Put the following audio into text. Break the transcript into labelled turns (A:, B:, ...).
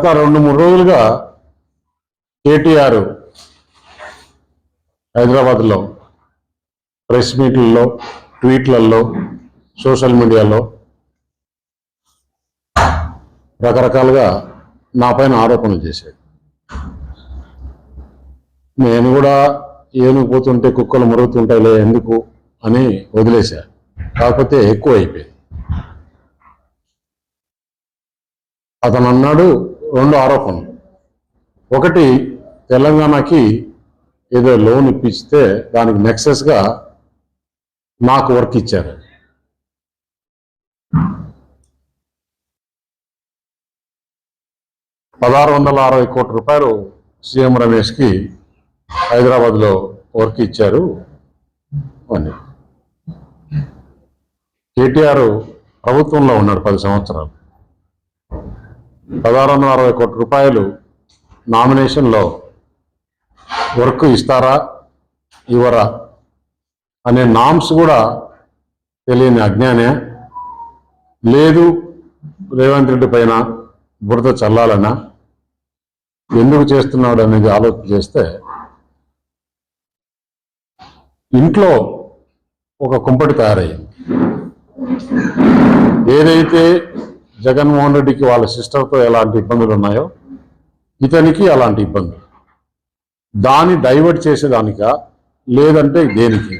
A: గత 2-3 రోజులుగా కేటీఆర్ హైదరాబాద్లో ప్రెస్ మీట్లలో, ట్వీట్లలో, సోషల్ మీడియాలో రకరకాలుగా నా పైన ఆరోపణలు చేశాడు. నేను కూడా ఏనుగు పోతుంటే కుక్కలు మురుగుతుంటాయిలే ఎందుకు అని వదిలేశా. కాకపోతే ఎక్కువ అయిపోయింది. అతను అన్నాడు 2 ఆరోపణలు. ఒకటి, తెలంగాణకి ఏదో లోన్ ఇప్పిస్తే దానికి నెక్సెస్గా నాకు వర్క్ ఇచ్చారు. ₹1660 కోట్ల సీఎం రమేష్కి హైదరాబాద్లో వర్క్ ఇచ్చారు అని. కేటీఆర్ ప్రభుత్వంలో ఉన్నాడు 10 సంవత్సరాలు. ₹1660 కోట్ల నామినేషన్లో వర్క్ ఇస్తారా ఇవ్వరా అనే నామ్స్ కూడా తెలియని అజ్ఞానే. లేదు రేవంత్ రెడ్డి పైన బురద చల్లాలన్నా ఎందుకు చేస్తున్నాడు అనేది ఆలోచన చేస్తే ఇంట్లో ఒక కుంపటి తయారయ్యింది. ఏదైతే జగన్మోహన్ రెడ్డికి వాళ్ళ సిస్టర్తో ఎలాంటి ఇబ్బందులు ఉన్నాయో ఇతనికి అలాంటి ఇబ్బందులు. దాన్ని డైవర్ట్ చేసేదానికా లేదంటే దేనికి?